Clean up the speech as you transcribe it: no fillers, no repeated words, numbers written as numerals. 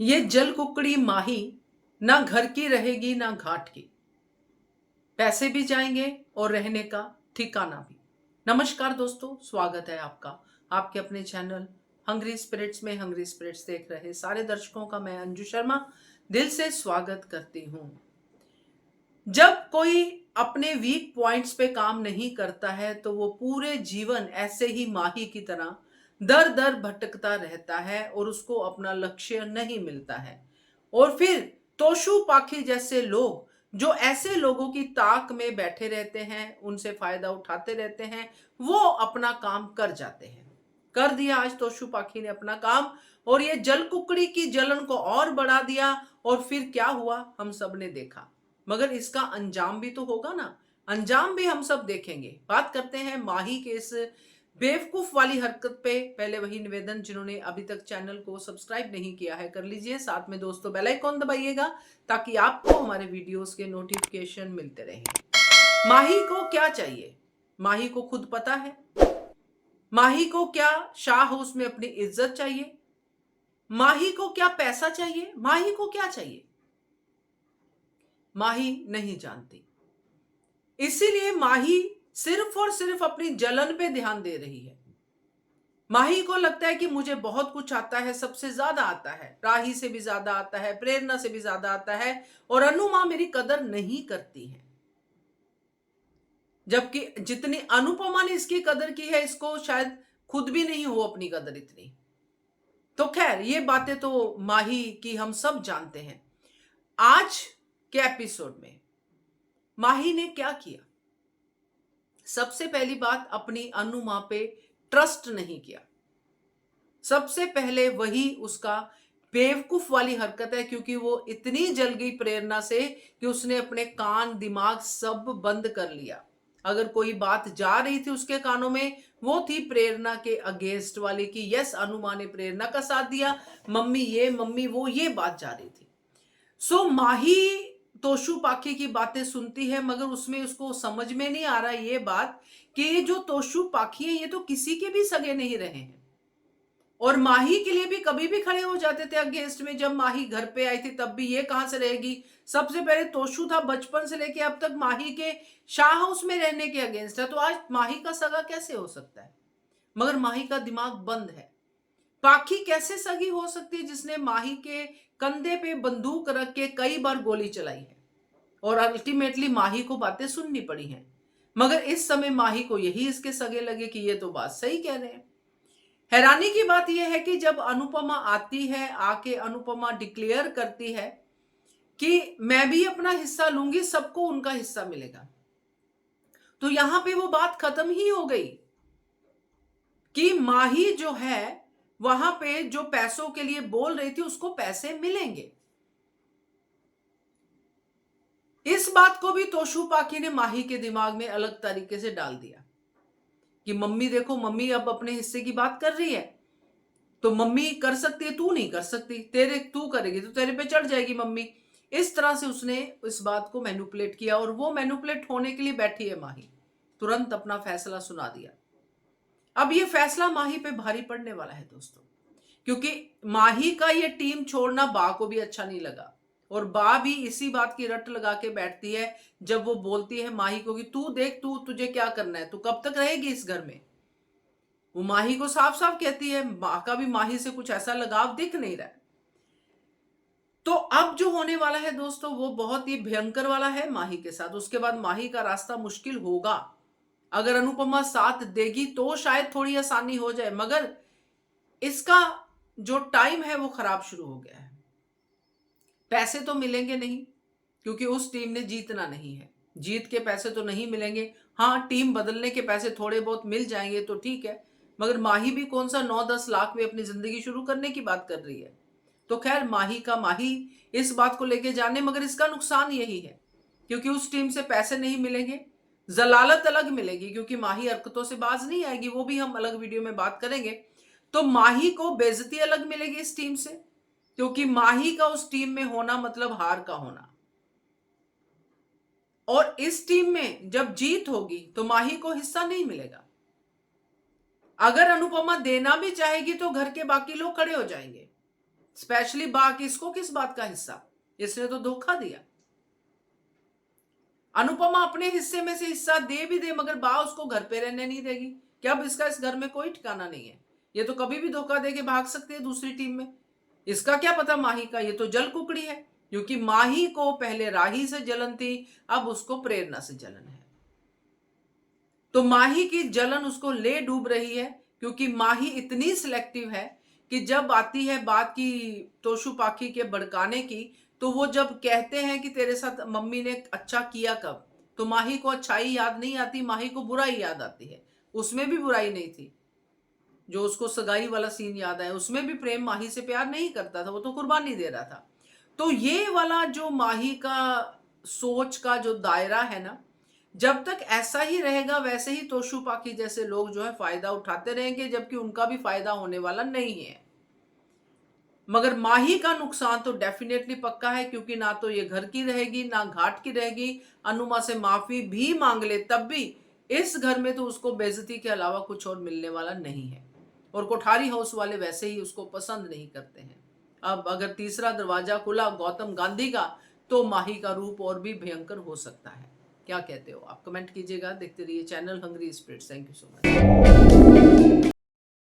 ये जल कुकड़ी माही ना घर की रहेगी ना घाट की। पैसे भी जाएंगे और रहने का ठिकाना भी। नमस्कार दोस्तों, स्वागत है आपका आपके अपने चैनल हंग्री स्पिरिट्स में। हंग्री स्पिरिट्स देख रहे सारे दर्शकों का मैं अंजू शर्मा दिल से स्वागत करती हूँ। जब कोई अपने वीक पॉइंट्स पे काम नहीं करता है तो वो पूरे जीवन ऐसे ही माही की तरह दर दर भटकता रहता है और उसको अपना लक्ष्य नहीं मिलता है। और फिर तोशु पाखी जैसे लोग जो ऐसे लोगों की ताक में बैठे रहते हैं, उनसे फायदा उठाते रहते हैं, वो अपना काम कर जाते हैं। कर दिया आज तोशु पाखी ने अपना काम, और ये जल कुकड़ी की जलन को और बढ़ा दिया। और फिर क्या हुआ हम सब ने देखा, मगर इसका अंजाम भी तो होगा ना। अंजाम भी हम सब देखेंगे। बात करते हैं माही के इस बेवकूफ वाली हरकत पे। पहले वही निवेदन, जिन्होंने अभी तक चैनल को सब्सक्राइब नहीं किया है कर लीजिए, साथ में दोस्तों बेल आइकॉन दबाइएगा ताकि आपको हमारे वीडियोस के नोटिफिकेशन मिलते रहें। माही को क्या चाहिए? माही को खुद पता है। माही को क्या शाह हाउस में अपनी इज्जत चाहिए? माही को क्या पैसा चाहिए? माही को क्या चाहिए? माही नहीं जानती। इसीलिए माही सिर्फ और सिर्फ अपनी जलन पे ध्यान दे रही है। माही को लगता है कि मुझे बहुत कुछ आता है, सबसे ज्यादा आता है, राही से भी ज्यादा आता है, प्रेरणा से भी ज्यादा आता है, और अनु मां मेरी कदर नहीं करती है। जबकि जितनी अनुपमा ने इसकी कदर की है, इसको शायद खुद भी नहीं हो अपनी कदर इतनी। तो खैर, ये बातें तो माही की हम सब जानते हैं। आज के एपिसोड में माही ने क्या किया? सबसे पहली बात, अपनी अनु मां पे ट्रस्ट नहीं किया। सबसे पहले वही उसका बेवकूफ वाली हरकत है, क्योंकि वो इतनी जल गई प्रेरणा से कि उसने अपने कान दिमाग सब बंद कर लिया। अगर कोई बात जा रही थी उसके कानों में, वो थी प्रेरणा के अगेंस्ट वाली की यस अनुमा ने प्रेरणा का साथ दिया, मम्मी ये मम्मी वो, ये बात जा रही थी। सो माही तोशु पाखी की बातें सुनती है, मगर उसमें उसको समझ में नहीं आ रहा ये बात कि ये जो तोशु पाखी है ये तो किसी के भी सगे नहीं रहे हैं, और माही के लिए भी कभी भी खड़े हो जाते थे अगेंस्ट में। जब माही घर पे आई थी तब भी ये कहां से रहेगी। सबसे पहले तोशु था, बचपन से लेके अब तक माही के शाह हाउस में रहने के अगेंस्ट है, तो आज माही का सगा कैसे हो सकता है? मगर माही का दिमाग बंद है। पाखी कैसे सगी हो सकती है जिसने माही के कंधे पे बंदूक रख के कई बार गोली चलाई है, और अल्टीमेटली माही को बातें सुननी पड़ी हैं। मगर इस समय माही को यही इसके सगे लगे कि ये तो बात सही कह रहे हैं। हैरानी की बात यह है कि जब अनुपमा आती है, आके अनुपमा डिक्लेयर करती है कि मैं भी अपना हिस्सा लूंगी, सबको उनका हिस्सा मिलेगा, तो यहां पे वो बात खत्म ही हो गई कि माही जो है वहां पे जो पैसों के लिए बोल रही थी उसको पैसे मिलेंगे। इस बात को भी तोशु पाखी ने माही के दिमाग में अलग तरीके से डाल दिया कि मम्मी देखो, मम्मी अब अपने हिस्से की बात कर रही है, तो मम्मी कर सकती है, तू नहीं कर सकती, तेरे तू करेगी तो तेरे पे चढ़ जाएगी मम्मी। इस तरह से उसने इस बात को मैनिपुलेट किया, और वो मैनिपुलेट होने के लिए बैठी है माही। तुरंत अपना फैसला सुना दिया। अब ये फैसला माही पे भारी पड़ने वाला है दोस्तों, क्योंकि माही का ये टीम छोड़ना बा को भी अच्छा नहीं लगा, और बा भी इसी बात की रट लगा के बैठती है जब वो बोलती है माही को कि तू देख, तू तुझे क्या करना है, तू कब तक रहेगी इस घर में। वो माही को साफ साफ कहती है। माँ का भी माही से कुछ ऐसा लगाव दिख नहीं रहा है। तो अब जो होने वाला है दोस्तों वो बहुत ही भयंकर वाला है माही के साथ। उसके बाद माही का रास्ता मुश्किल होगा। अगर अनुपमा साथ देगी तो शायद थोड़ी आसानी हो जाए, मगर इसका जो टाइम है वो खराब शुरू हो गया है। पैसे तो मिलेंगे नहीं, क्योंकि उस टीम ने जीतना नहीं है। जीत के पैसे तो नहीं मिलेंगे। हाँ, टीम बदलने के पैसे थोड़े बहुत मिल जाएंगे तो ठीक है, मगर माही भी कौन सा 9-10 लाख में अपनी जिंदगी शुरू करने की बात कर रही है। तो खैर, माही का माही इस बात को लेके जाने, मगर इसका नुकसान यही है क्योंकि उस टीम से पैसे नहीं मिलेंगे, जलालत अलग मिलेगी, क्योंकि माही हरकतों से बाज नहीं आएगी, वो भी हम अलग वीडियो में बात करेंगे। तो माही को बेइज्जती अलग मिलेगी इस टीम से, क्योंकि माही का उस टीम में होना मतलब हार का होना। और इस टीम में जब जीत होगी तो माही को हिस्सा नहीं मिलेगा। अगर अनुपमा देना भी चाहेगी तो घर के बाकी लोग खड़े हो जाएंगे। स्पेशली बा, किसको किस बात का हिस्सा? इसने तो धोखा दिया। अनुपमा अपने हिस्से में से हिस्सा दे भी दे, मगर बा उसको घर पे रहने नहीं देगी। क्या अब इसका इस घर में कोई ठिकाना नहीं है? ये तो कभी भी धोखा देके भाग सकती है दूसरी टीम में। इसका क्या पता माही का? ये तो जल कुकड़ी है, क्योंकि माही को पहले राही से जलन थी, अब उसको प्रेरणा से जलन है। तो माही की जलन उसको ले डूब रही है, क्योंकि माही इतनी सिलेक्टिव है कि जब आती है बात की तोशु पाखी के भड़काने की, तो वो जब कहते हैं कि तेरे साथ मम्मी ने अच्छा किया कब, तो माही को अच्छाई याद नहीं आती, माही को बुराई याद आती है। उसमें भी बुराई नहीं थी। जो उसको सगाई वाला सीन याद है, उसमें भी प्रेम माही से प्यार नहीं करता था, वो तो कुर्बानी दे रहा था। तो ये वाला जो माही का सोच का जो दायरा है ना, जब तक ऐसा ही रहेगा वैसे ही तोशु पाखी जैसे लोग जो है फायदा उठाते रहेंगे, जबकि उनका भी फायदा होने वाला नहीं है। मगर माही का नुकसान तो डेफिनेटली पक्का है, क्योंकि ना तो ये घर की रहेगी ना घाट की रहेगी। अनुमा से माफी भी मांग ले तब भी इस घर में तो उसको बेइज्जती के अलावा कुछ और मिलने वाला नहीं है। और कोठारी हाउस वाले वैसे ही उसको पसंद नहीं करते हैं। अब अगर तीसरा दरवाजा खुला गौतम गांधी का, तो माही का रूप और भी भयंकर हो सकता है। क्या कहते हो आप? कमेंट कीजिएगा। देखते रहिए channel hungry spirits. Thank you so much.